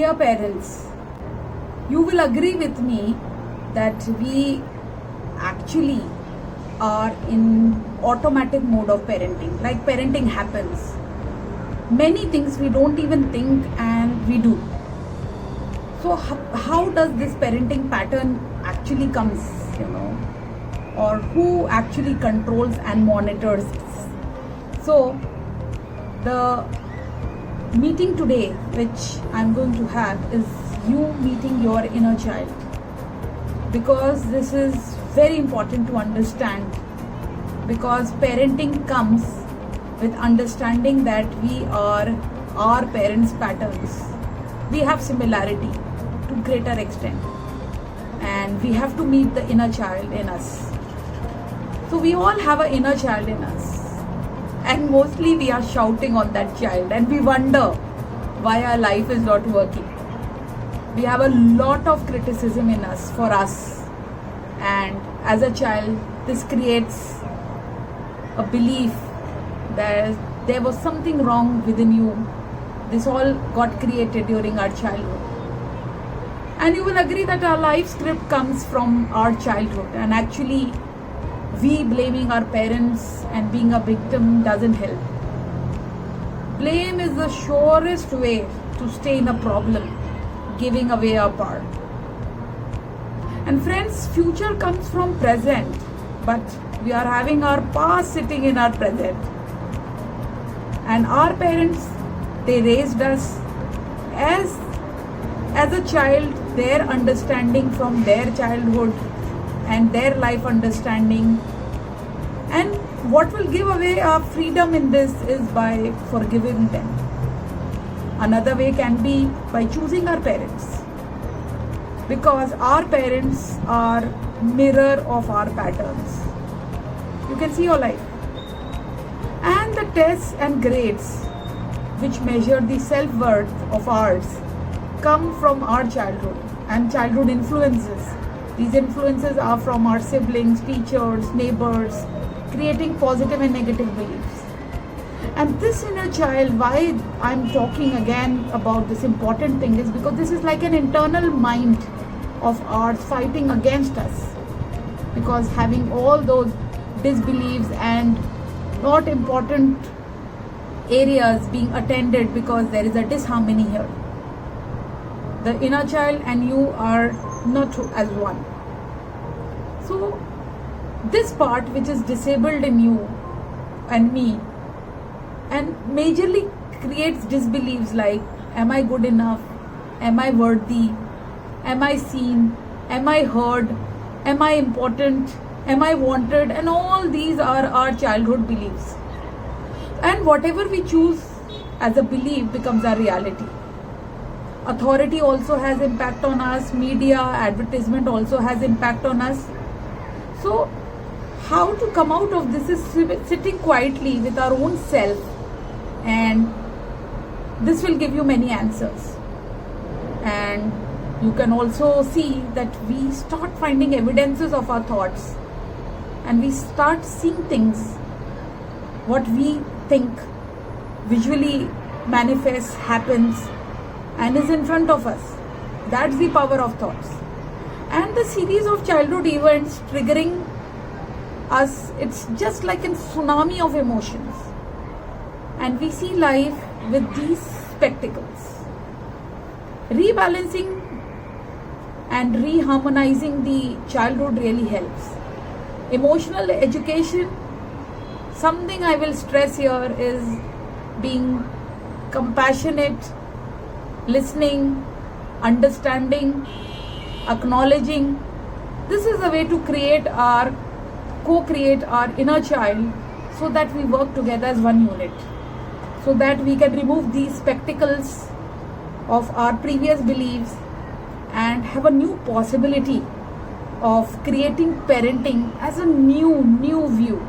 Dear parents, you will agree with me that we actually are in automatic mode of parenting. Like parenting happens. Many things we don't even think and we do. So how does this parenting pattern actually comes, or who actually controls and monitors this? So the meeting today which I'm going to have is you meeting your inner child, because this is very important to understand, because parenting comes with understanding that we are our parents' patterns. We have similarity to greater extent, and we have to meet the inner child in us. So we all have an inner child in us, and mostly we are shouting on that child and we wonder why our life is not working. We have a lot of criticism in us for us, and as a child this creates a belief that there was something wrong within you. This all got created during our childhood, and you will agree that our life script comes from our childhood, and actually we blaming our parents and being a victim doesn't help. Blame is the surest way to stay in a problem, giving away our power. And friends, future comes from present, but we are having our past sitting in our present. And our parents, they raised us as a child, their understanding from their childhood and their life understanding. And what will give away our freedom in this is by forgiving them. Another way can be by choosing our parents, because our parents are mirror of our patterns. You can see your life. And the tests and grades which measure the self-worth of ours come from our childhood and childhood influences. These influences are from our siblings, teachers, neighbors, creating positive and negative beliefs. And this inner child, why I'm talking again about this important thing, is because this is like an internal mind of ours fighting against us, because having all those disbeliefs and not important areas being attended, because there is a disharmony here. The inner child and you are not as one. So this part which is disabled in you and me, and majorly creates disbeliefs like, am I good enough? Am I worthy? Am I seen? Am I heard? Am I important? Am I wanted? And all these are our childhood beliefs. And whatever we choose as a belief becomes our reality. Authority also has impact on us. Media, advertisement also has impact on us. So how to come out of this is sitting quietly with our own self, and this will give you many answers. And you can also see that we start finding evidences of our thoughts, and we start seeing things, what we think visually manifests, happens, and is in front of us. That's the power of thoughts. And the series of childhood events triggering us, it's just like a tsunami of emotions, and we see life with these spectacles. Rebalancing and reharmonizing the childhood really helps. Emotional education, something I will stress here, is being compassionate, listening, understanding, acknowledging. This is a way to co-create our inner child, so that we work together as one unit, so that we can remove these spectacles of our previous beliefs and have a new possibility of creating parenting as a new view.